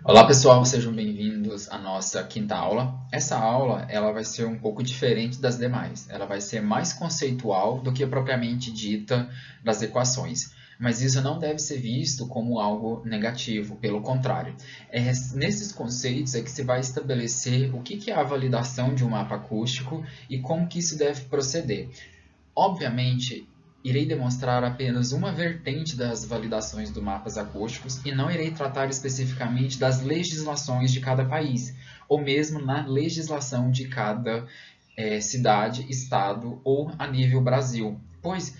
Olá pessoal, sejam bem-vindos à nossa quinta aula. Essa aula ela vai ser um pouco diferente das demais. Ela vai ser mais conceitual do que propriamente dita das equações. Mas isso não deve ser visto como algo negativo, pelo contrário. Nesses conceitos é que se vai estabelecer o que é a validação de um mapa acústico e como que isso deve proceder. Obviamente, irei demonstrar apenas uma vertente das validações dos mapas acústicos e não irei tratar especificamente das legislações de cada país, ou mesmo na legislação de cada cidade, estado ou a nível Brasil, pois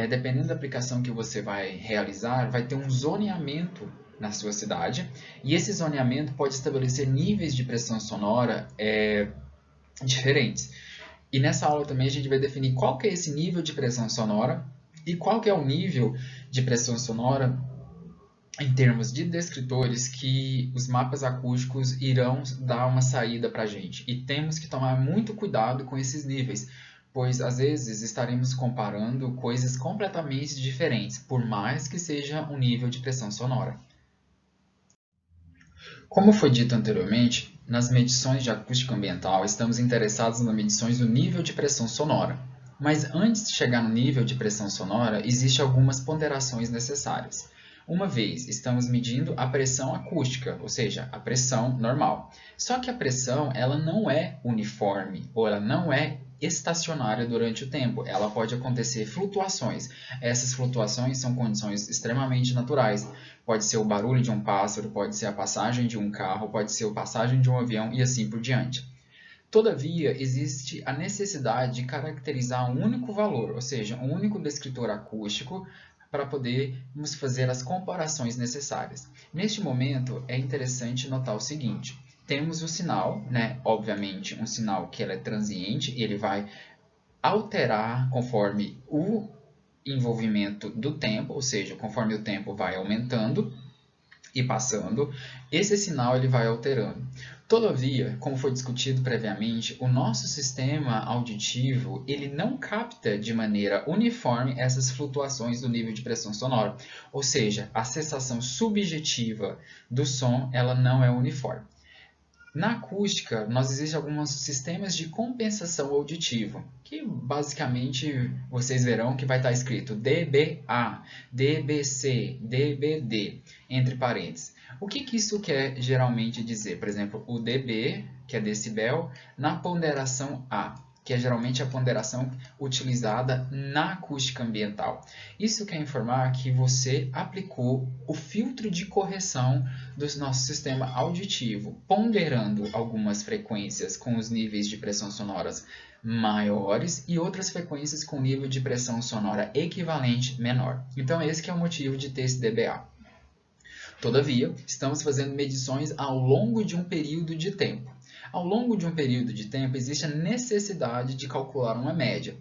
dependendo da aplicação que você vai realizar, vai ter um zoneamento na sua cidade e esse zoneamento pode estabelecer níveis de pressão sonora diferentes. E nessa aula também a gente vai definir qual que é esse nível de pressão sonora e qual que é o nível de pressão sonora em termos de descritores que os mapas acústicos irão dar uma saída para a gente. E temos que tomar muito cuidado com esses níveis, pois às vezes estaremos comparando coisas completamente diferentes, por mais que seja um nível de pressão sonora. Como foi dito anteriormente, nas medições de acústica ambiental estamos interessados nas medições do nível de pressão sonora. Mas antes de chegar no nível de pressão sonora, existem algumas ponderações necessárias. Uma vez, estamos medindo a pressão acústica, ou seja, a pressão normal. Só que a pressão ela não é uniforme, ou ela não é estacionária durante o tempo. Ela pode acontecer flutuações. Essas flutuações são condições extremamente naturais. Pode ser o barulho de um pássaro, pode ser a passagem de um carro, pode ser a passagem de um avião e assim por diante. Todavia, existe a necessidade de caracterizar um único valor, ou seja, um único descritor acústico, para podermos fazer as comparações necessárias. Neste momento, é interessante notar o seguinte: temos o sinal, né? Obviamente, um sinal que ele é transiente, ele vai alterar conforme o envolvimento do tempo, ou seja, conforme o tempo vai aumentando e passando, esse sinal ele vai alterando. Todavia, como foi discutido previamente, o nosso sistema auditivo ele não capta de maneira uniforme essas flutuações do nível de pressão sonora, ou seja, a sensação subjetiva do som ela não é uniforme. Na acústica, nós existem alguns sistemas de compensação auditiva, que basicamente vocês verão que vai estar escrito dBA, dBc, dBd, entre parênteses. O que isso quer geralmente dizer? Por exemplo, o dB, que é decibel, na ponderação A, que é geralmente a ponderação utilizada na acústica ambiental. Isso quer informar que você aplicou o filtro de correção do nosso sistema auditivo, ponderando algumas frequências com os níveis de pressão sonoras maiores e outras frequências com nível de pressão sonora equivalente menor. Então, esse que é o motivo de ter esse dBA. Todavia, estamos fazendo medições ao longo de um período de tempo. Ao longo de um período de tempo, existe a necessidade de calcular uma média.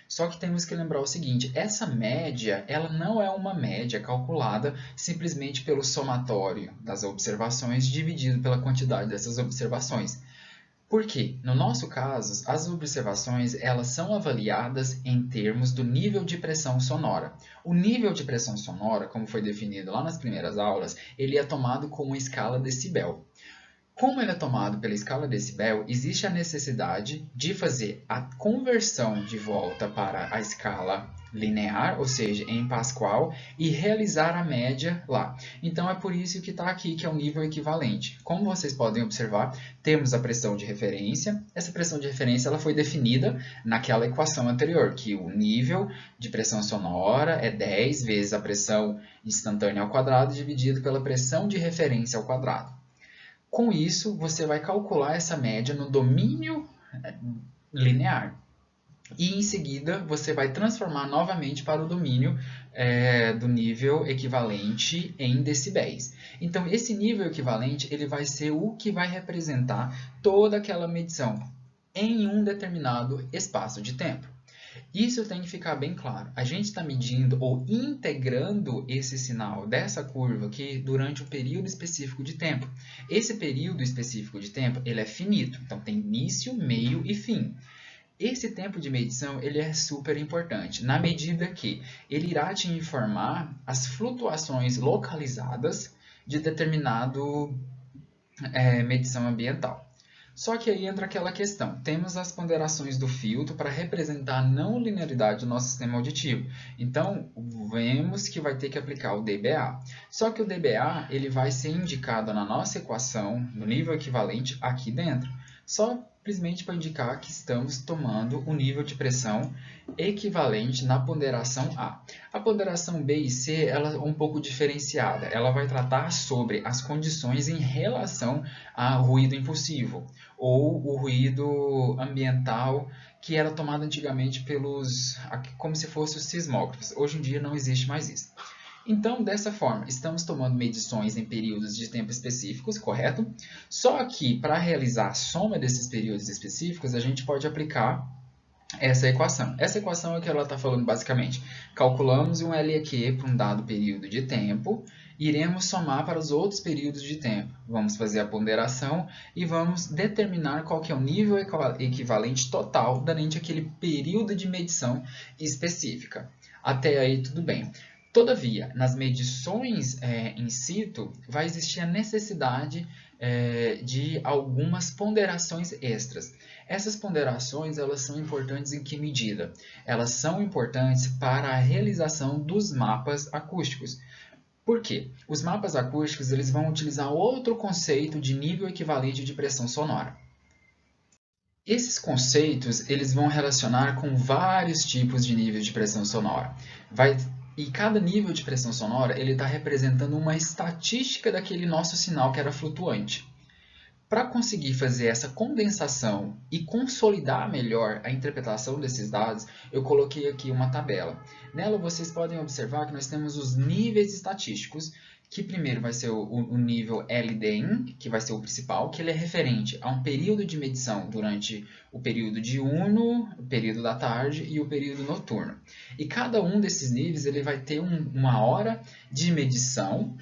Só que temos que lembrar o seguinte, essa média ela não é uma média calculada simplesmente pelo somatório das observações dividido pela quantidade dessas observações. Por quê? No nosso caso, as observações elas são avaliadas em termos do nível de pressão sonora. O nível de pressão sonora, como foi definido lá nas primeiras aulas, ele é tomado com uma escala decibel. Como ele é tomado pela escala decibel, existe a necessidade de fazer a conversão de volta para a escala linear, ou seja, em Pascal, e realizar a média lá. Então é por isso que está aqui, que é o nível equivalente. Como vocês podem observar, temos a pressão de referência. Essa pressão de referência ela foi definida naquela equação anterior, que o nível de pressão sonora é 10 vezes a pressão instantânea ao quadrado dividido pela pressão de referência ao quadrado. Com isso, você vai calcular essa média no domínio linear. E em seguida, você vai transformar novamente para o domínio do nível equivalente em decibéis. Então, esse nível equivalente ele vai ser o que vai representar toda aquela medição em um determinado espaço de tempo. Isso tem que ficar bem claro. A gente está medindo ou integrando esse sinal dessa curva aqui durante um período específico de tempo. Esse período específico de tempo ele é finito, então tem início, meio e fim. Esse tempo de medição ele é super importante, na medida que ele irá te informar as flutuações localizadas de determinado medição ambiental. Só que aí entra aquela questão, temos as ponderações do filtro para representar a não linearidade do nosso sistema auditivo. Então, vemos que vai ter que aplicar o dBA. Só que o dBA ele vai ser indicado na nossa equação, no nível equivalente, aqui dentro. Simplesmente para indicar que estamos tomando o nível de pressão equivalente na ponderação A. A ponderação B e C ela é um pouco diferenciada. Ela vai tratar sobre as condições em relação ao ruído impulsivo ou o ruído ambiental que era tomado antigamente como se fossem os sismógrafos. Hoje em dia não existe mais isso. Então, dessa forma, estamos tomando medições em períodos de tempo específicos, correto? Só que, para realizar a soma desses períodos específicos, a gente pode aplicar essa equação. Essa equação é o que ela está falando basicamente. Calculamos um LEQ para um dado período de tempo, iremos somar para os outros períodos de tempo. Vamos fazer a ponderação e vamos determinar qual que é o nível equivalente total durante aquele período de medição específica. Até aí tudo bem. Todavia, nas medições in situ, vai existir a necessidade de algumas ponderações extras. Essas ponderações elas são importantes em que medida? Elas são importantes para a realização dos mapas acústicos. Por quê? Os mapas acústicos eles vão utilizar outro conceito de nível equivalente de pressão sonora. Esses conceitos eles vão relacionar com vários tipos de níveis de pressão sonora. E cada nível de pressão sonora ele está representando uma estatística daquele nosso sinal que era flutuante. Para conseguir fazer essa condensação e consolidar melhor a interpretação desses dados, eu coloquei aqui uma tabela. Nela vocês podem observar que nós temos os níveis estatísticos, que primeiro vai ser o nível LDIN, que vai ser o principal, que ele é referente a um período de medição durante o período diurno, o período da tarde e o período noturno. E cada um desses níveis ele vai ter uma hora de medição,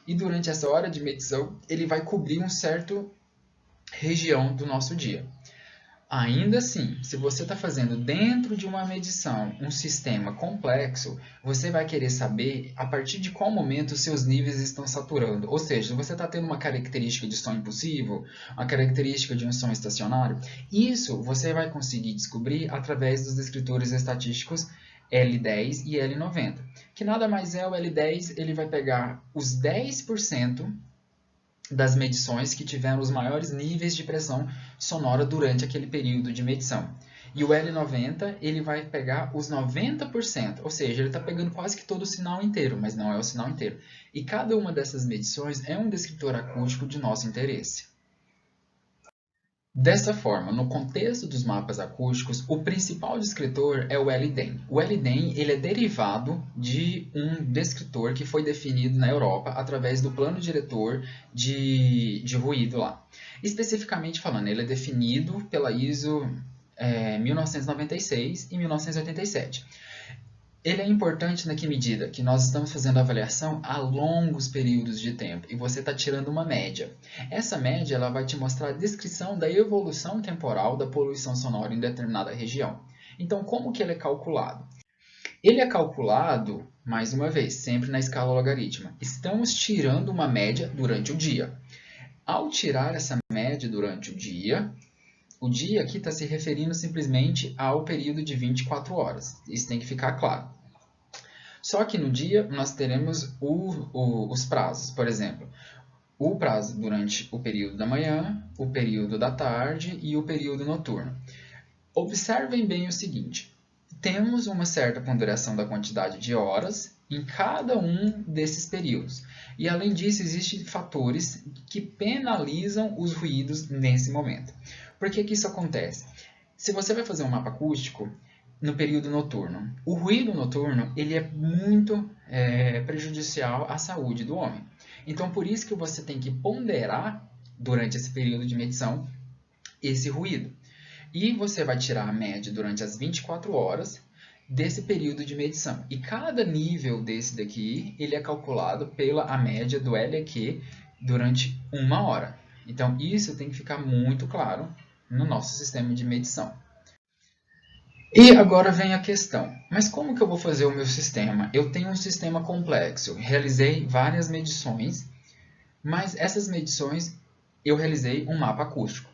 e durante essa hora de medição ele vai cobrir um certo região do nosso dia. Ainda assim, se você está fazendo dentro de uma medição um sistema complexo, você vai querer saber a partir de qual momento os seus níveis estão saturando. Ou seja, se você está tendo uma característica de som impulsivo, uma característica de um som estacionário, isso você vai conseguir descobrir através dos descritores estatísticos L10 e L90. Que nada mais é o L10, ele vai pegar os 10% das medições que tiveram os maiores níveis de pressão sonora durante aquele período de medição. E o L90 ele vai pegar os 90%, ou seja, ele está pegando quase que todo o sinal inteiro, mas não é o sinal inteiro. E cada uma dessas medições é um descritor acústico de nosso interesse. Dessa forma, no contexto dos mapas acústicos, o principal descritor é o LDEN. O LDEN ele é derivado de um descritor que foi definido na Europa através do plano diretor de ruído lá. Especificamente falando, ele é definido pela ISO 1996 e 1987. Ele é importante na que medida? Que nós estamos fazendo avaliação a longos períodos de tempo e você está tirando uma média. Essa média ela vai te mostrar a descrição da evolução temporal da poluição sonora em determinada região. Então, como que ele é calculado? Ele é calculado, mais uma vez, sempre na escala logarítmica. Estamos tirando uma média durante o dia. Ao tirar essa média durante o dia aqui está se referindo simplesmente ao período de 24 horas. Isso tem que ficar claro. Só que no dia nós teremos os prazos. Por exemplo, o prazo durante o período da manhã, o período da tarde e o período noturno. Observem bem o seguinte. Temos uma certa ponderação da quantidade de horas em cada um desses períodos. E além disso, existem fatores que penalizam os ruídos nesse momento. Por que isso acontece? Se você vai fazer um mapa acústico no período noturno, o ruído noturno ele é muito prejudicial à saúde do homem. Então, por isso que você tem que ponderar, durante esse período de medição, esse ruído. E você vai tirar a média durante as 24 horas desse período de medição. E cada nível desse daqui, ele é calculado pela média do LEQ durante uma hora. Então, isso tem que ficar muito claro no nosso sistema de medição. E agora vem a questão, mas como que eu vou fazer o meu sistema? Eu tenho um sistema complexo, realizei várias medições Mas essas medições eu realizei um mapa acústico.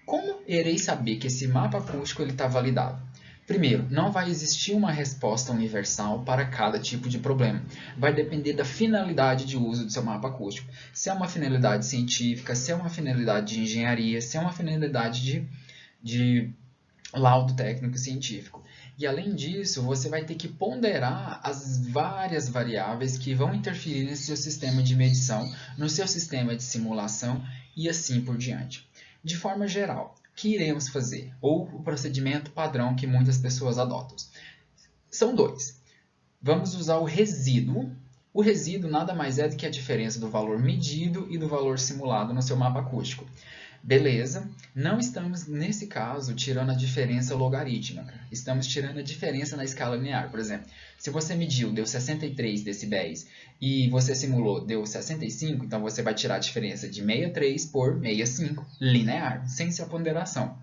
Como irei saber que esse mapa acústico está validado? Primeiro, não vai existir uma resposta universal para cada tipo de problema. Vai depender da finalidade de uso do seu mapa acústico. Se é uma finalidade científica, se é uma finalidade de engenharia, se é uma finalidade de laudo técnico científico. E além disso, você vai ter que ponderar as várias variáveis que vão interferir nesse seu sistema de medição, no seu sistema de simulação e assim por diante. De forma geral, o que iremos fazer? Ou o procedimento padrão que muitas pessoas adotam. São dois. Vamos usar o resíduo. O resíduo nada mais é do que a diferença do valor medido e do valor simulado no seu mapa acústico. Beleza, não estamos, nesse caso, tirando a diferença logarítmica. Estamos tirando a diferença na escala linear. Por exemplo, se você mediu, deu 63 decibéis e você simulou, deu 65, então você vai tirar a diferença de 63 por 65, linear, sem ser a ponderação.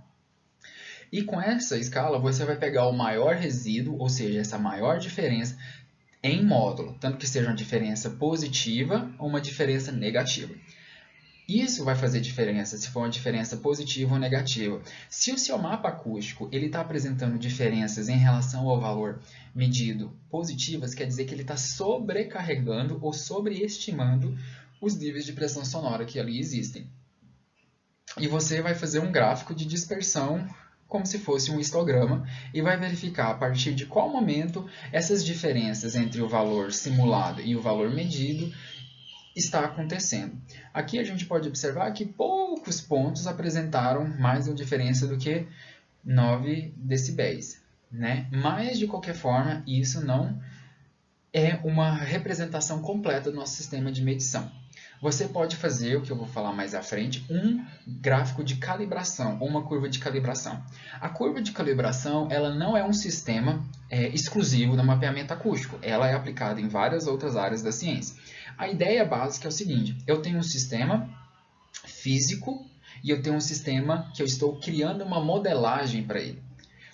E com essa escala, você vai pegar o maior resíduo, ou seja, essa maior diferença, em módulo, tanto que seja uma diferença positiva ou uma diferença negativa. Isso vai fazer diferença se for uma diferença positiva ou negativa. Se o seu mapa acústico está apresentando diferenças em relação ao valor medido positivas, quer dizer que ele está sobrecarregando ou sobreestimando os níveis de pressão sonora que ali existem. E você vai fazer um gráfico de dispersão como se fosse um histograma e vai verificar a partir de qual momento essas diferenças entre o valor simulado e o valor medido está acontecendo. Aqui a gente pode observar que poucos pontos apresentaram mais uma diferença do que 9 decibéis, né? Mas, de qualquer forma, isso não é uma representação completa do nosso sistema de medição. Você pode fazer, o que eu vou falar mais à frente, um gráfico de calibração, ou uma curva de calibração. A curva de calibração ela não é um sistema exclusivo do mapeamento acústico, ela é aplicada em várias outras áreas da ciência. A ideia básica é o seguinte, eu tenho um sistema físico e eu tenho um sistema que eu estou criando uma modelagem para ele.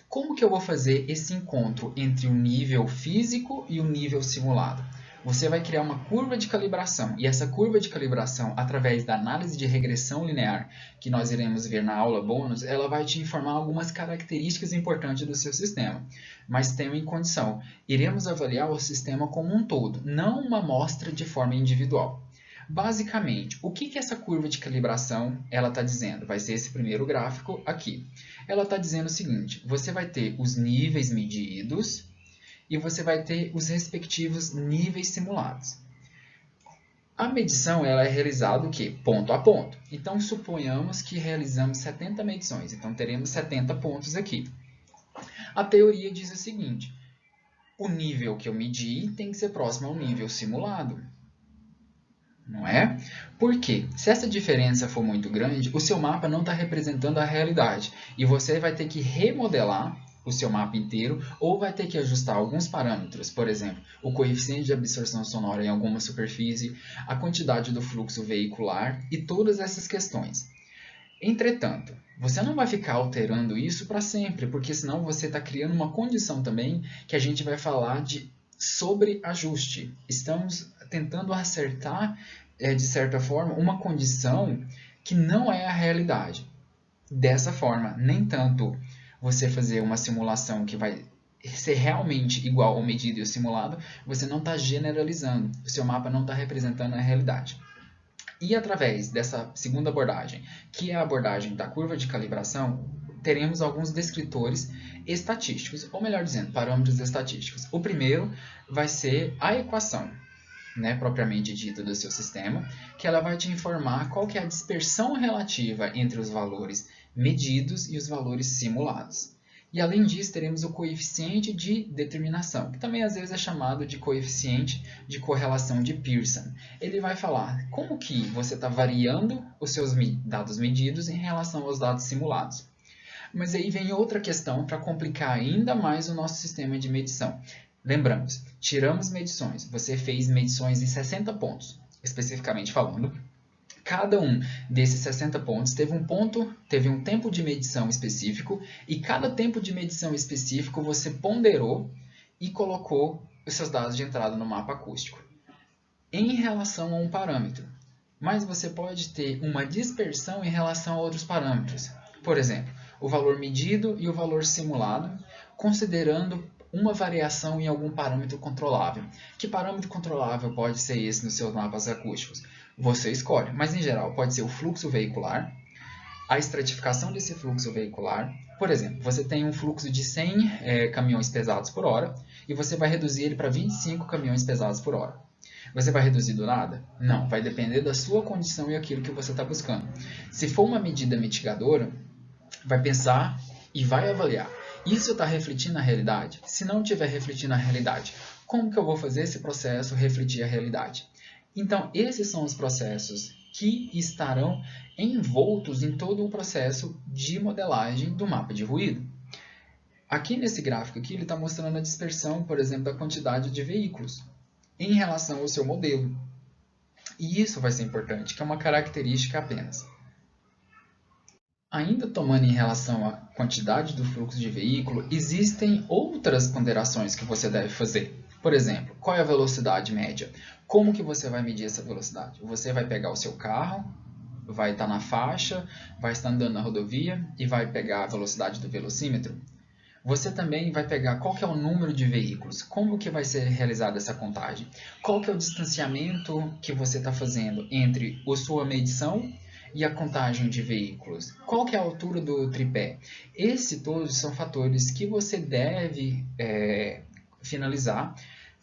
Como que eu vou fazer esse encontro entre o nível físico e o nível simulado? Você vai criar uma curva de calibração, e essa curva de calibração, através da análise de regressão linear, que nós iremos ver na aula bônus, ela vai te informar algumas características importantes do seu sistema. Mas tenha em condição, iremos avaliar o sistema como um todo, não uma amostra de forma individual. Basicamente, o que essa curva de calibração está dizendo? Vai ser esse primeiro gráfico aqui. Ela está dizendo o seguinte, você vai ter os níveis medidos e você vai ter os respectivos níveis simulados. A medição ela é realizada o quê? Ponto a ponto. Então, suponhamos que realizamos 70 medições. Então, teremos 70 pontos aqui. A teoria diz o seguinte, o nível que eu medi tem que ser próximo ao nível simulado. Não é? Por quê? Se essa diferença for muito grande, o seu mapa não está representando a realidade. E você vai ter que remodelar o seu mapa inteiro ou vai ter que ajustar alguns parâmetros, por exemplo, o coeficiente de absorção sonora em alguma superfície, a quantidade do fluxo veicular e todas essas questões. Entretanto, você não vai ficar alterando isso para sempre, porque senão você está criando uma condição também que a gente vai falar de sobreajuste. Estamos tentando acertar, de certa forma, uma condição que não é a realidade. Dessa forma, nem tanto você fazer uma simulação que vai ser realmente igual ao medido e ao simulado, você não está generalizando, o seu mapa não está representando a realidade. E através dessa segunda abordagem, que é a abordagem da curva de calibração, teremos alguns descritores estatísticos, ou melhor dizendo, parâmetros estatísticos. O primeiro vai ser a equação, propriamente dita do seu sistema, que ela vai te informar qual que é a dispersão relativa entre os valores medidos e os valores simulados. E além disso, teremos o coeficiente de determinação, que também às vezes é chamado de coeficiente de correlação de Pearson. Ele vai falar como que você está variando os seus dados medidos em relação aos dados simulados. Mas aí vem outra questão para complicar ainda mais o nosso sistema de medição. Lembramos, tiramos medições. Você fez medições em 60 pontos, especificamente falando. Cada um desses 60 pontos teve um tempo de medição específico e cada tempo de medição específico você ponderou e colocou os seus dados de entrada no mapa acústico. Em relação a um parâmetro, mas você pode ter uma dispersão em relação a outros parâmetros. Por exemplo, o valor medido e o valor simulado, considerando uma variação em algum parâmetro controlável. Que parâmetro controlável pode ser esse nos seus mapas acústicos? Você escolhe, mas em geral pode ser o fluxo veicular, a estratificação desse fluxo veicular. Por exemplo, você tem um fluxo de 100 caminhões pesados por hora e você vai reduzir ele para 25 caminhões pesados por hora. Você vai reduzir do nada? Não, vai depender da sua condição e aquilo que você está buscando. Se for uma medida mitigadora, vai pensar e vai avaliar. Isso está refletindo a realidade? Se não estiver refletindo a realidade, como que eu vou fazer esse processo refletir a realidade? Então, esses são os processos que estarão envoltos em todo o processo de modelagem do mapa de ruído. Aqui nesse gráfico aqui, ele está mostrando a dispersão, por exemplo, da quantidade de veículos em relação ao seu modelo. E isso vai ser importante, que é uma característica apenas. Ainda tomando em relação à quantidade do fluxo de veículo, existem outras ponderações que você deve fazer. Por exemplo, qual é a velocidade média? Como que você vai medir essa velocidade? Você vai pegar o seu carro, vai estar na faixa, vai estar andando na rodovia e vai pegar a velocidade do velocímetro? Você também vai pegar qual que é o número de veículos, como que vai ser realizada essa contagem, qual que é o distanciamento que você está fazendo entre a sua medição e a contagem de veículos, qual que é a altura do tripé. Esses todos são fatores que você deve finalizar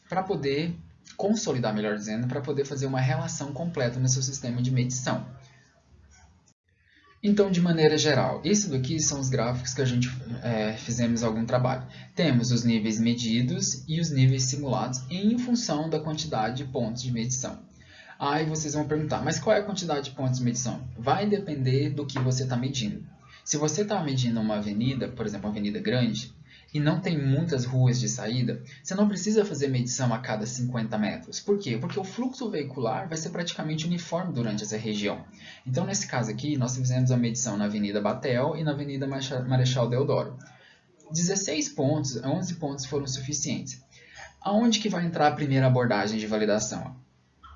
para poder consolidar, melhor dizendo, para poder fazer uma relação completa no seu sistema de medição. Então, de maneira geral, isso daqui são os gráficos que a gente fizemos algum trabalho. Temos os níveis medidos e os níveis simulados em função da quantidade de pontos de medição. Aí vocês vão perguntar, mas qual é a quantidade de pontos de medição? Vai depender do que você está medindo. Se você está medindo uma avenida, por exemplo, uma avenida grande, e não tem muitas ruas de saída, você não precisa fazer medição a cada 50 metros. Por quê? Porque o fluxo veicular vai ser praticamente uniforme durante essa região. Então, nesse caso aqui, nós fizemos a medição na Avenida Batel e na Avenida Marechal Deodoro. 16 pontos, 11 pontos foram suficientes. Aonde que vai entrar a primeira abordagem de validação?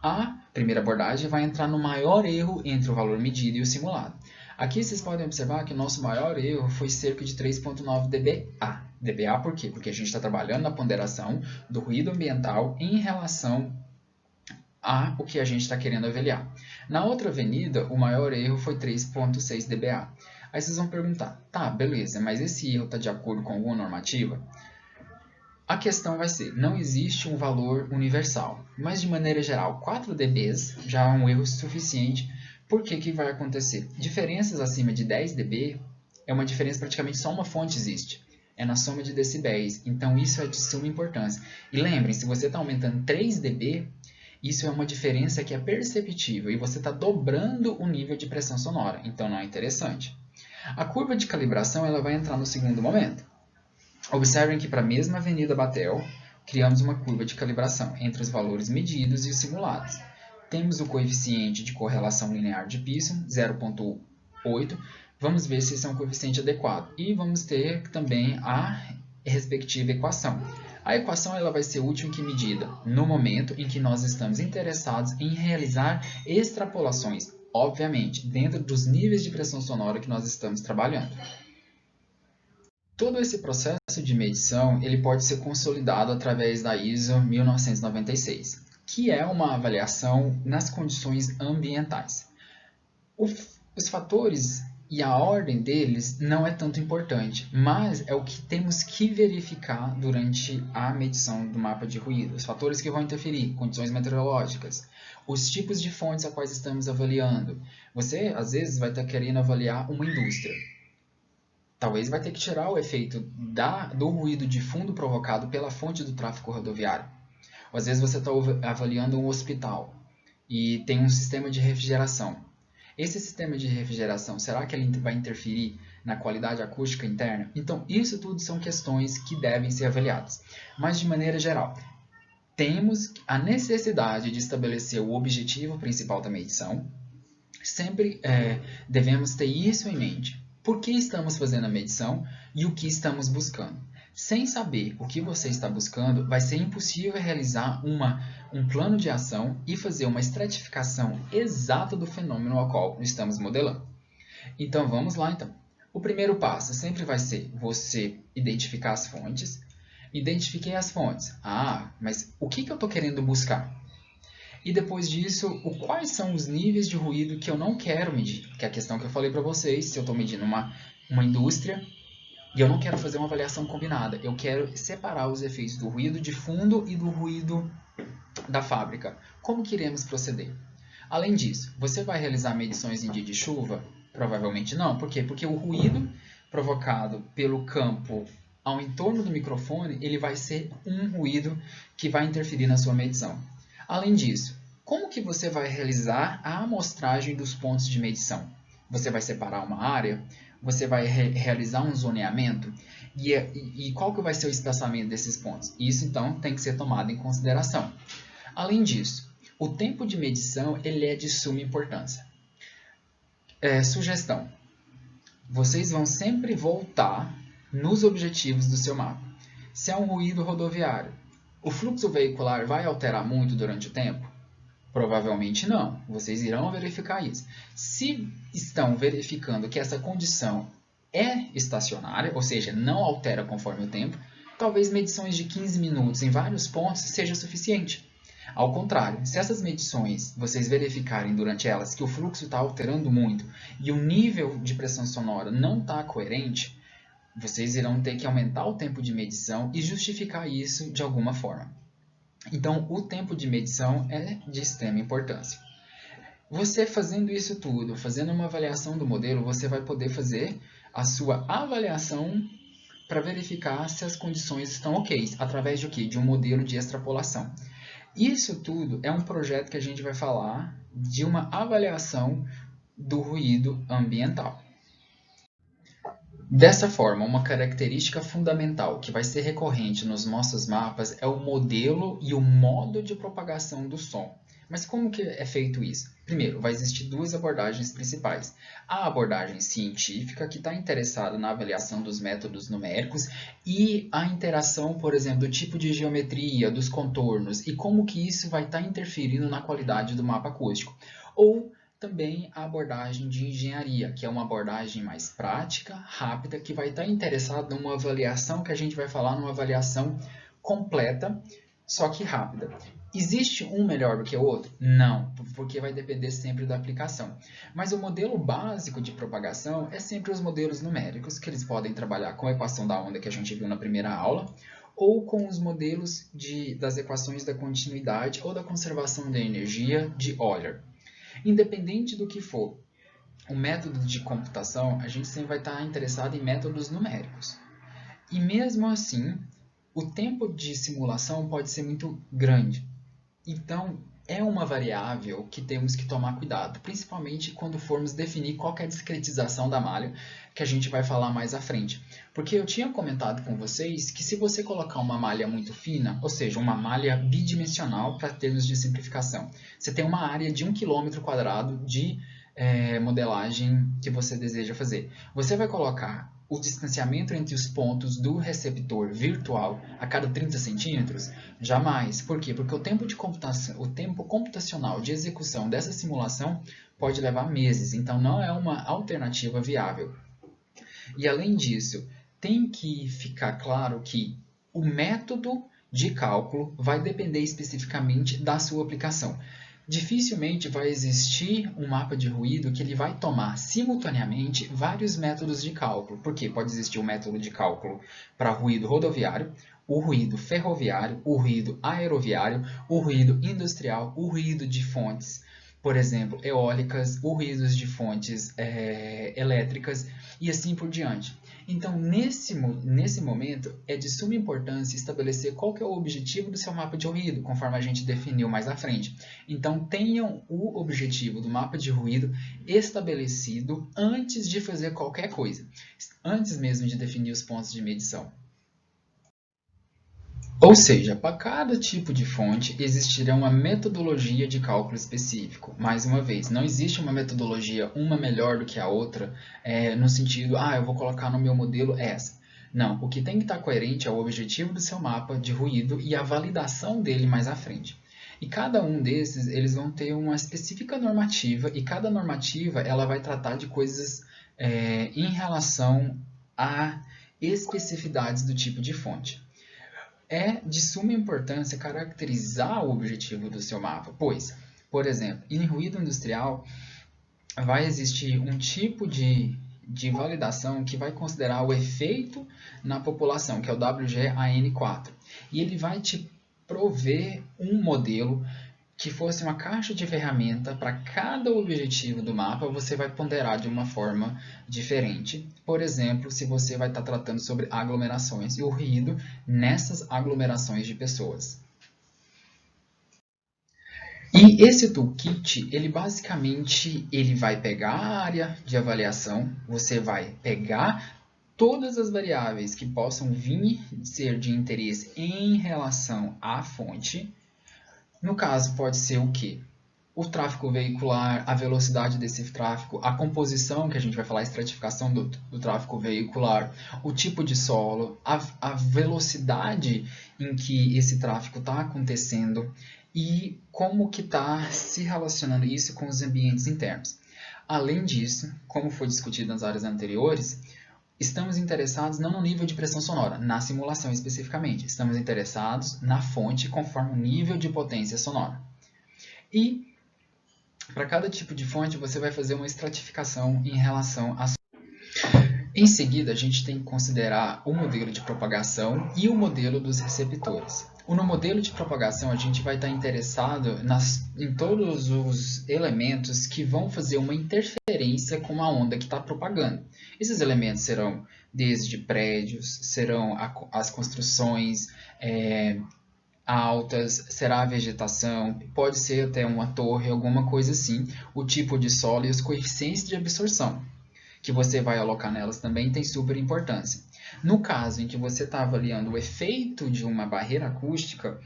A primeira abordagem vai entrar no maior erro entre o valor medido e o simulado. Aqui vocês podem observar que o nosso maior erro foi cerca de 3,9 dBA. dBA por quê? Porque a gente está trabalhando na ponderação do ruído ambiental em relação a o que a gente está querendo avaliar. Na outra avenida, o maior erro foi 3,6 dBA. Aí vocês vão perguntar, tá, beleza, mas esse erro está de acordo com alguma normativa? A questão vai ser, não existe um valor universal, mas de maneira geral, 4 dBs já é um erro suficiente. Por que que vai acontecer? Diferenças acima de 10 dB é uma diferença, praticamente só uma fonte existe. É na soma de decibéis, então isso é de suma importância. E lembrem, se você está aumentando 3 dB, isso é uma diferença que é perceptível e você está dobrando o nível de pressão sonora, então não é interessante. A curva de calibração ela vai entrar no segundo momento. Observem que para a mesma Avenida Batel, criamos uma curva de calibração entre os valores medidos e os simulados. Temos o coeficiente de correlação linear de Pearson, 0,8. Vamos ver se esse é um coeficiente adequado. E vamos ter também a respectiva equação. A equação ela vai ser útil em que medida? No momento em que nós estamos interessados em realizar extrapolações, obviamente, dentro dos níveis de pressão sonora que nós estamos trabalhando. Todo esse processo de medição ele pode ser consolidado através da ISO 1996, que é uma avaliação nas condições ambientais. Os fatores e a ordem deles não é tanto importante, mas é o que temos que verificar durante a medição do mapa de ruído. Os fatores que vão interferir, condições meteorológicas, os tipos de fontes a quais estamos avaliando. Você, às vezes, vai estar querendo avaliar uma indústria. Talvez vai ter que tirar o efeito do ruído de fundo provocado pela fonte do tráfego rodoviário. Ou às vezes você está avaliando um hospital e tem um sistema de refrigeração. Esse sistema de refrigeração, será que ele vai interferir na qualidade acústica interna? Então, isso tudo são questões que devem ser avaliadas. Mas, de maneira geral, temos a necessidade de estabelecer o objetivo principal da medição. Sempre devemos ter isso em mente. Por que estamos fazendo a medição e o que estamos buscando? Sem saber o que você está buscando, vai ser impossível realizar um plano de ação e fazer uma estratificação exata do fenômeno ao qual estamos modelando. Então vamos lá então. O primeiro passo sempre vai ser você identificar as fontes. Identifiquei as fontes. Mas o que eu estou querendo buscar? E depois disso, quais são os níveis de ruído que eu não quero medir? Que é a questão que eu falei para vocês, se eu estou medindo uma indústria e eu não quero fazer uma avaliação combinada. Eu quero separar os efeitos do ruído de fundo e do ruído da fábrica. Como que iremos proceder? Além disso, você vai realizar medições em dia de chuva? Provavelmente não. Por quê? Porque o ruído provocado pelo campo ao entorno do microfone, ele vai ser um ruído que vai interferir na sua medição. Além disso, como que você vai realizar a amostragem dos pontos de medição? Você vai separar uma área? Você vai realizar um zoneamento? E qual que vai ser o espaçamento desses pontos? Isso, então, tem que ser tomado em consideração. Além disso, o tempo de medição ele é de suma importância. Sugestão. Vocês vão sempre voltar nos objetivos do seu mapa. Se é um ruído rodoviário, o fluxo veicular vai alterar muito durante o tempo? Provavelmente não. Vocês irão verificar isso. Se estão verificando que essa condição é estacionária, ou seja, não altera conforme o tempo, talvez medições de 15 minutos em vários pontos seja suficiente. Ao contrário, se essas medições vocês verificarem durante elas que o fluxo está alterando muito e o nível de pressão sonora não está coerente, vocês irão ter que aumentar o tempo de medição e justificar isso de alguma forma. Então, o tempo de medição é de extrema importância. Você fazendo isso tudo, fazendo uma avaliação do modelo, você vai poder fazer a sua avaliação para verificar se as condições estão ok, através de quê? De um modelo de extrapolação. Isso tudo é um projeto que a gente vai falar de uma avaliação do ruído ambiental. Dessa forma, uma característica fundamental que vai ser recorrente nos nossos mapas é o modelo e o modo de propagação do som. Mas como que é feito isso? Primeiro, vai existir duas abordagens principais. A abordagem científica, que está interessada na avaliação dos métodos numéricos, e a interação, por exemplo, do tipo de geometria, dos contornos, e como que isso vai estar interferindo na qualidade do mapa acústico. Ou também a abordagem de engenharia, que é uma abordagem mais prática, rápida, que vai estar interessada numa avaliação que a gente vai falar numa avaliação completa, só que rápida. Existe um melhor do que o outro? Não, porque vai depender sempre da aplicação. Mas o modelo básico de propagação é sempre os modelos numéricos, que eles podem trabalhar com a equação da onda que a gente viu na primeira aula, ou com os modelos das equações da continuidade ou da conservação da energia de Euler. Independente do que for o método de computação, a gente sempre vai estar interessado em métodos numéricos. E mesmo assim, o tempo de simulação pode ser muito grande. Então, é uma variável que temos que tomar cuidado, principalmente quando formos definir qual é a discretização da malha, que a gente vai falar mais à frente. Porque eu tinha comentado com vocês que se você colocar uma malha muito fina, ou seja, uma malha bidimensional para termos de simplificação, você tem uma área de 1 km² de modelagem que você deseja fazer. Você vai colocar o distanciamento entre os pontos do receptor virtual a cada 30 centímetros? Jamais. Por quê? Porque o tempo computacional de execução dessa simulação pode levar meses, então não é uma alternativa viável. E além disso, tem que ficar claro que o método de cálculo vai depender especificamente da sua aplicação. Dificilmente vai existir um mapa de ruído que ele vai tomar simultaneamente vários métodos de cálculo, porque pode existir um método de cálculo para ruído rodoviário, o ruído ferroviário, o ruído aeroviário, o ruído industrial, o ruído de fontes, por exemplo, eólicas, o ruído de fontes elétricas e assim por diante. Então, nesse momento, é de suma importância estabelecer qual que é o objetivo do seu mapa de ruído, conforme a gente definiu mais à frente. Então, tenham o objetivo do mapa de ruído estabelecido antes de fazer qualquer coisa, antes mesmo de definir os pontos de medição. Ou seja, para cada tipo de fonte existirá uma metodologia de cálculo específico. Mais uma vez, não existe uma metodologia uma melhor do que a outra, no sentido, eu vou colocar no meu modelo essa. Não, o que tem que estar coerente é o objetivo do seu mapa de ruído e a validação dele mais à frente. E cada um desses, eles vão ter uma específica normativa, e cada normativa ela vai tratar de coisas em relação a especificidades do tipo de fonte. É de suma importância caracterizar o objetivo do seu mapa, pois, por exemplo, em ruído industrial, vai existir um tipo de validação que vai considerar o efeito na população, que é o WGAN4. E ele vai te prover um modelo que fosse uma caixa de ferramenta para cada objetivo do mapa, você vai ponderar de uma forma diferente. Por exemplo, se você vai estar tratando sobre aglomerações e o ruído nessas aglomerações de pessoas. E esse toolkit, ele basicamente ele vai pegar a área de avaliação, você vai pegar todas as variáveis que possam vir ser de interesse em relação à fonte. No caso, pode ser o quê? O tráfego veicular, a velocidade desse tráfego, a composição, que a gente vai falar, a estratificação do tráfego veicular, o tipo de solo, a velocidade em que esse tráfego está acontecendo e como que está se relacionando isso com os ambientes internos. Além disso, como foi discutido nas áreas anteriores, estamos interessados não no nível de pressão sonora, na simulação especificamente. Estamos interessados na fonte conforme o nível de potência sonora. E para cada tipo de fonte, você vai fazer uma estratificação em relação a... Em seguida, a gente tem que considerar o modelo de propagação e o modelo dos receptores. No modelo de propagação, a gente vai estar interessado em todos os elementos que vão fazer uma interferência com a onda que está propagando. Esses elementos serão desde prédios, serão as construções altas, será a vegetação, pode ser até uma torre, alguma coisa assim, o tipo de solo e os coeficientes de absorção que você vai alocar nelas também tem super importância. No caso em que você está avaliando o efeito de uma barreira acústica,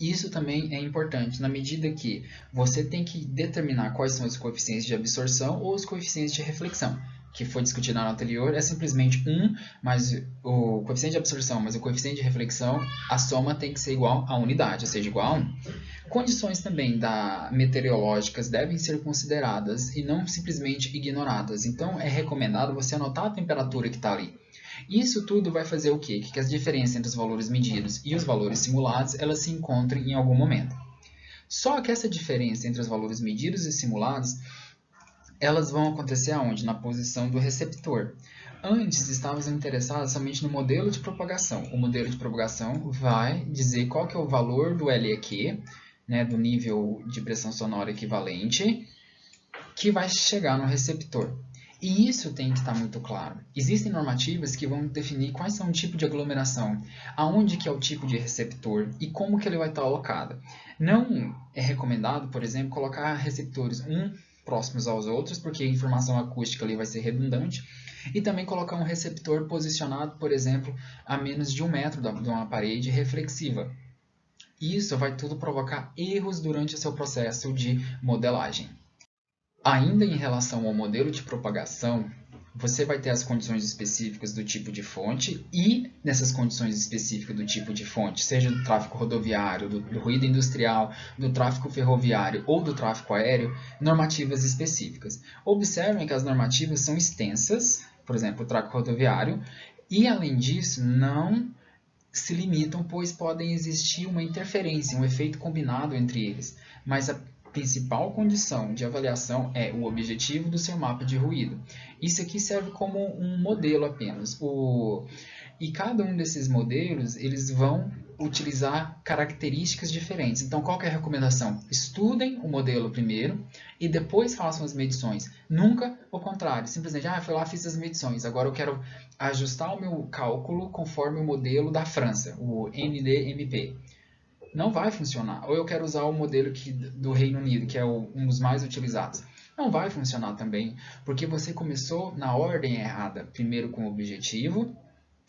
isso também é importante, na medida que você tem que determinar quais são os coeficientes de absorção ou os coeficientes de reflexão, que foi discutido na anterior, é simplesmente mas o coeficiente de absorção mais o coeficiente de reflexão, a soma tem que ser igual à unidade, ou seja, igual a 1. Condições também meteorológicas devem ser consideradas e não simplesmente ignoradas. Então, é recomendado você anotar a temperatura que está ali. Isso tudo vai fazer o quê? Que as diferenças entre os valores medidos e os valores simulados elas se encontrem em algum momento. Só que essa diferença entre os valores medidos e simulados elas vão acontecer aonde? Na posição do receptor. Antes, estávamos interessados somente no modelo de propagação. O modelo de propagação vai dizer qual que é o valor do LEQ, né, do nível de pressão sonora equivalente, que vai chegar no receptor. E isso tem que estar muito claro. Existem normativas que vão definir quais são o tipo de aglomeração, aonde que é o tipo de receptor e como que ele vai estar alocado. Não é recomendado, por exemplo, colocar receptores próximos aos outros, porque a informação acústica ali vai ser redundante, e também colocar um receptor posicionado, por exemplo, a menos de 1 metro de uma parede reflexiva. Isso vai tudo provocar erros durante o seu processo de modelagem. Ainda em relação ao modelo de propagação, você vai ter as condições específicas do tipo de fonte e, nessas condições específicas do tipo de fonte, seja do tráfego rodoviário, do ruído industrial, do tráfego ferroviário ou do tráfego aéreo, normativas específicas. Observem que as normativas são extensas, por exemplo, o tráfego rodoviário, e, além disso, não se limitam, pois podem existir uma interferência, um efeito combinado entre eles, mas a principal condição de avaliação é o objetivo do seu mapa de ruído. Isso aqui serve como um modelo apenas. E cada um desses modelos, eles vão utilizar características diferentes. Então, qual que é a recomendação? Estudem o modelo primeiro e depois façam as medições. Nunca o contrário. Simplesmente, fui lá, fiz as medições. Agora eu quero ajustar o meu cálculo conforme o modelo da França, o NDMP. Não vai funcionar. Ou eu quero usar o modelo do Reino Unido, que é um dos mais utilizados. Não vai funcionar também, porque você começou na ordem errada. Primeiro com o objetivo,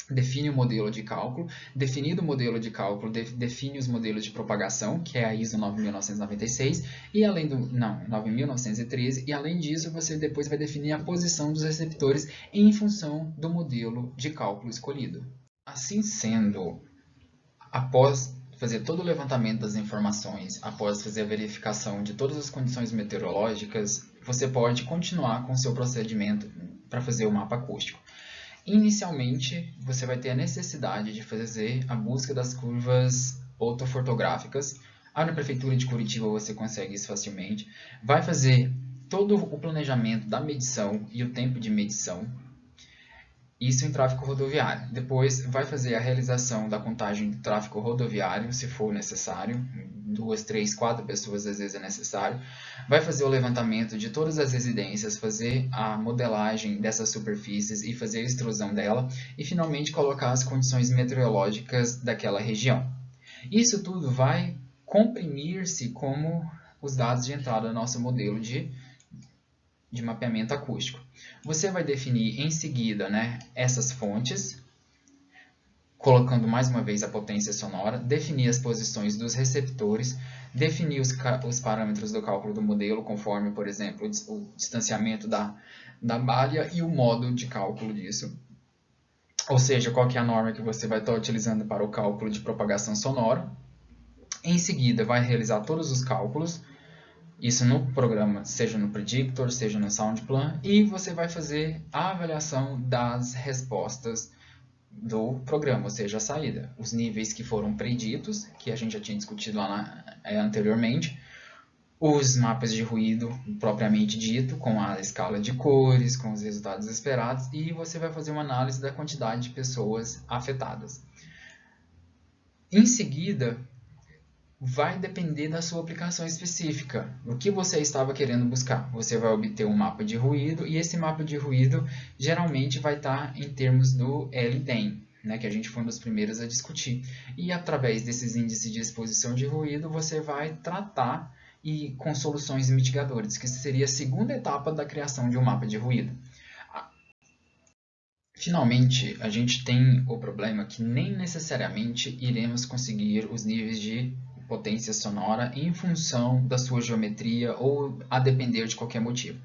define o modelo de cálculo. Definido o modelo de cálculo, define os modelos de propagação, que é a ISO 9996, e além do 9913, e além disso, você depois vai definir a posição dos receptores em função do modelo de cálculo escolhido. Assim sendo, após fazer todo o levantamento das informações, após fazer a verificação de todas as condições meteorológicas, você pode continuar com o seu procedimento para fazer o mapa acústico. Inicialmente, você vai ter a necessidade de fazer a busca das curvas ortofortográficas. Na Prefeitura de Curitiba você consegue isso facilmente. Vai fazer todo o planejamento da medição e o tempo de medição. Isso em tráfego rodoviário. Depois vai fazer a realização da contagem do tráfego rodoviário, se for necessário. 2, 3, 4 pessoas às vezes é necessário. Vai fazer o levantamento de todas as residências, fazer a modelagem dessas superfícies e fazer a extrusão dela. E finalmente colocar as condições meteorológicas daquela região. Isso tudo vai comprimir-se como os dados de entrada do nosso modelo de mapeamento acústico. Você vai definir em seguida, essas fontes, colocando mais uma vez a potência sonora, definir as posições dos receptores, definir os parâmetros do cálculo do modelo, conforme, por exemplo, o distanciamento da malha e o modo de cálculo disso. Ou seja, qual que é a norma que você vai estar utilizando para o cálculo de propagação sonora. Em seguida, vai realizar todos os cálculos, isso no programa, seja no Predictor, seja no SoundPlan, e você vai fazer a avaliação das respostas do programa, ou seja, a saída. Os níveis que foram preditos, que a gente já tinha discutido lá anteriormente, os mapas de ruído propriamente dito, com a escala de cores, com os resultados esperados, e você vai fazer uma análise da quantidade de pessoas afetadas. Em seguida, vai depender da sua aplicação específica. O que você estava querendo buscar? Você vai obter um mapa de ruído, e esse mapa de ruído geralmente vai estar em termos do LDEM, que a gente foi um dos primeiros a discutir. E através desses índices de exposição de ruído, você vai tratar com soluções mitigadoras, que seria a segunda etapa da criação de um mapa de ruído. Finalmente, a gente tem o problema que nem necessariamente iremos conseguir os níveis de potência sonora em função da sua geometria ou a depender de qualquer motivo.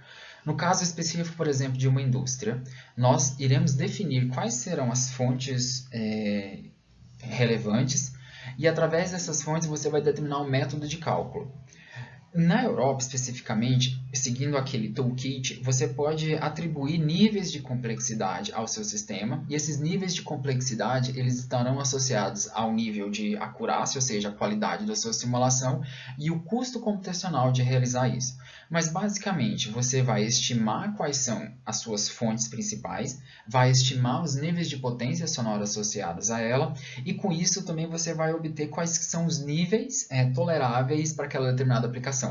No caso específico, por exemplo, de uma indústria, nós iremos definir quais serão as fontes relevantes e através dessas fontes você vai determinar o método de cálculo. Na Europa, especificamente, seguindo aquele toolkit, você pode atribuir níveis de complexidade ao seu sistema, e esses níveis de complexidade eles estarão associados ao nível de acurácia, ou seja, a qualidade da sua simulação, e o custo computacional de realizar isso. Mas, basicamente, você vai estimar quais são as suas fontes principais, vai estimar os níveis de potência sonora associados a ela, e com isso também você vai obter quais são os níveis toleráveis para aquela determinada aplicação.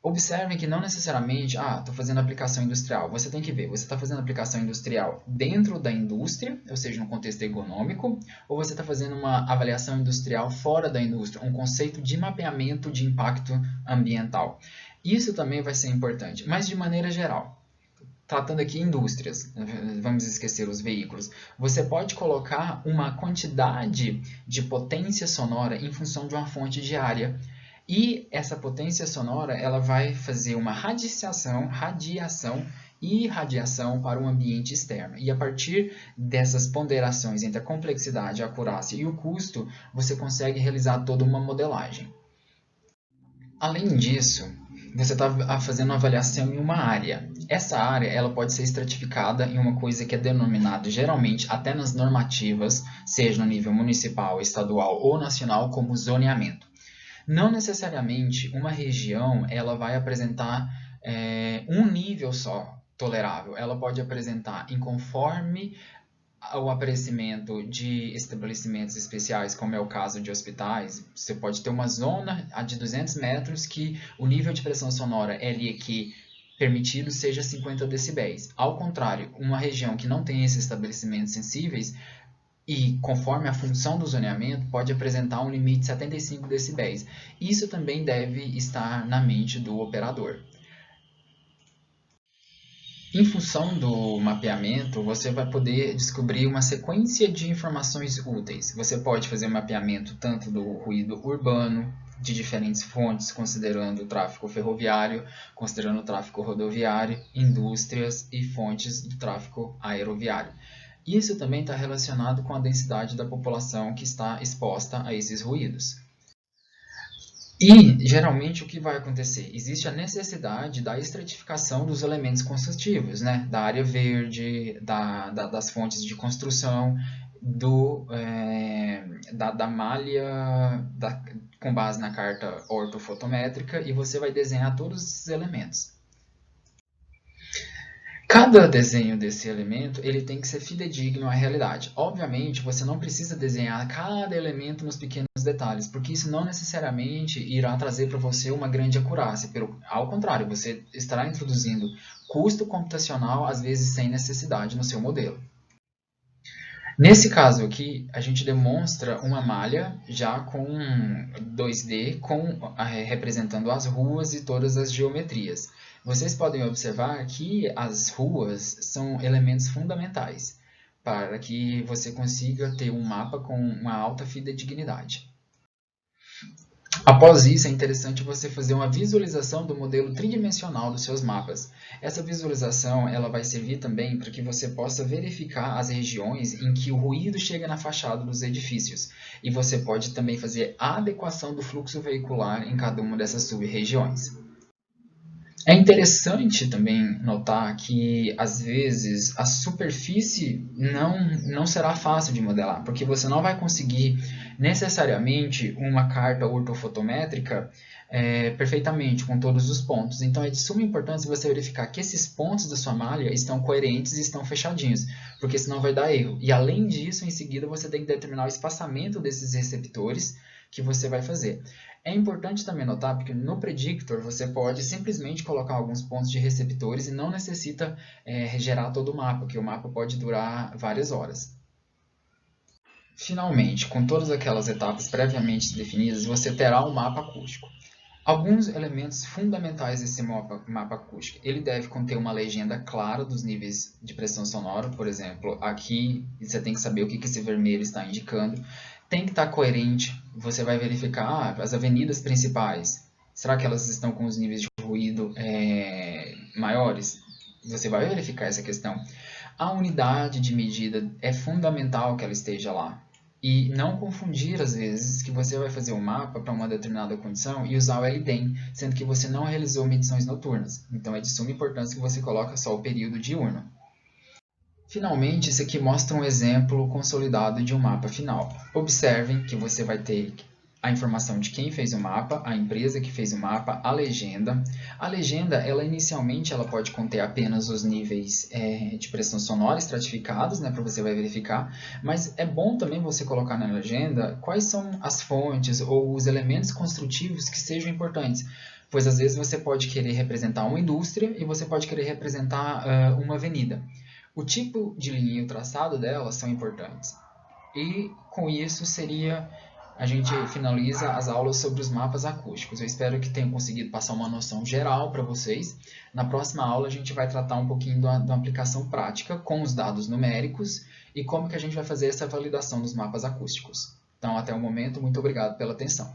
Observem que não necessariamente, estou fazendo aplicação industrial. Você tem que ver, você está fazendo aplicação industrial dentro da indústria, ou seja, no contexto ergonômico, ou você está fazendo uma avaliação industrial fora da indústria, um conceito de mapeamento de impacto ambiental. Isso também vai ser importante, mas de maneira geral. Tratando aqui indústrias, vamos esquecer os veículos, você pode colocar uma quantidade de potência sonora em função de uma fonte de área. E essa potência sonora ela vai fazer uma radiação e irradiação para o ambiente externo. E a partir dessas ponderações entre a complexidade, a acurácia e o custo, você consegue realizar toda uma modelagem. Além disso, você está fazendo uma avaliação em uma área. Essa área ela pode ser estratificada em uma coisa que é denominada, geralmente, até nas normativas, seja no nível municipal, estadual ou nacional, como zoneamento. Não necessariamente uma região ela vai apresentar um nível só tolerável. Ela pode apresentar conforme o aparecimento de estabelecimentos especiais, como é o caso de hospitais. Você pode ter uma zona de 200 metros que o nível de pressão sonora LEQ permitido seja 50 decibéis. Ao contrário, uma região que não tem esses estabelecimentos sensíveis, e conforme a função do zoneamento, pode apresentar um limite de 75 decibéis. Isso também deve estar na mente do operador. Em função do mapeamento, você vai poder descobrir uma sequência de informações úteis. Você pode fazer um mapeamento tanto do ruído urbano, de diferentes fontes, considerando o tráfego ferroviário, considerando o tráfego rodoviário, indústrias e fontes do tráfego aeroviário. Isso também está relacionado com a densidade da população que está exposta a esses ruídos. E, geralmente, o que vai acontecer? Existe a necessidade da estratificação dos elementos construtivos, né? Da área verde, das fontes de construção, da malha com base na carta ortofotométrica, e você vai desenhar todos esses elementos. Cada desenho desse elemento ele tem que ser fidedigno à realidade. Obviamente, você não precisa desenhar cada elemento nos pequenos detalhes, porque isso não necessariamente irá trazer para você uma grande acurácia. Ao contrário, você estará introduzindo custo computacional, às vezes sem necessidade, no seu modelo. Nesse caso aqui, a gente demonstra uma malha já com 2D, representando as ruas e todas as geometrias. Vocês podem observar que as ruas são elementos fundamentais para que você consiga ter um mapa com uma alta fidedignidade. Após isso, é interessante você fazer uma visualização do modelo tridimensional dos seus mapas. Essa visualização ela vai servir também para que você possa verificar as regiões em que o ruído chega na fachada dos edifícios. E você pode também fazer a adequação do fluxo veicular em cada uma dessas sub-regiões. É interessante também notar que, às vezes, a superfície não será fácil de modelar, porque você não vai conseguir necessariamente uma carta ortofotométrica perfeitamente, com todos os pontos. Então, é de suma importância você verificar que esses pontos da sua malha estão coerentes e estão fechadinhos, porque senão vai dar erro. E, além disso, em seguida, você tem que determinar o espaçamento desses receptores que você vai fazer. É importante também notar porque no Predictor você pode simplesmente colocar alguns pontos de receptores e não necessita gerar todo o mapa, porque o mapa pode durar várias horas. Finalmente, com todas aquelas etapas previamente definidas, você terá um mapa acústico. Alguns elementos fundamentais desse mapa acústico. Ele deve conter uma legenda clara dos níveis de pressão sonora, por exemplo, aqui você tem que saber o que esse vermelho está indicando. Tem que estar coerente, você vai verificar as avenidas principais. Será que elas estão com os níveis de ruído maiores? Você vai verificar essa questão. A unidade de medida é fundamental que ela esteja lá. E não confundir, às vezes, que você vai fazer um mapa para uma determinada condição e usar o LDEM, sendo que você não realizou medições noturnas. Então, é de suma importância que você coloque só o período diurno. Finalmente, isso aqui mostra um exemplo consolidado de um mapa final. Observem que você vai ter a informação de quem fez o mapa, a empresa que fez o mapa, a legenda. A legenda, inicialmente, ela pode conter apenas os níveis de pressão sonora estratificados, né, para você vai verificar, mas é bom também você colocar na legenda quais são as fontes ou os elementos construtivos que sejam importantes, pois às vezes você pode querer representar uma indústria e você pode querer representar uma avenida. O tipo de linha e o traçado delas são importantes. E com isso a gente finaliza as aulas sobre os mapas acústicos. Eu espero que tenham conseguido passar uma noção geral para vocês. Na próxima aula a gente vai tratar um pouquinho da aplicação prática com os dados numéricos e como que a gente vai fazer essa validação dos mapas acústicos. Então, até o momento, muito obrigado pela atenção.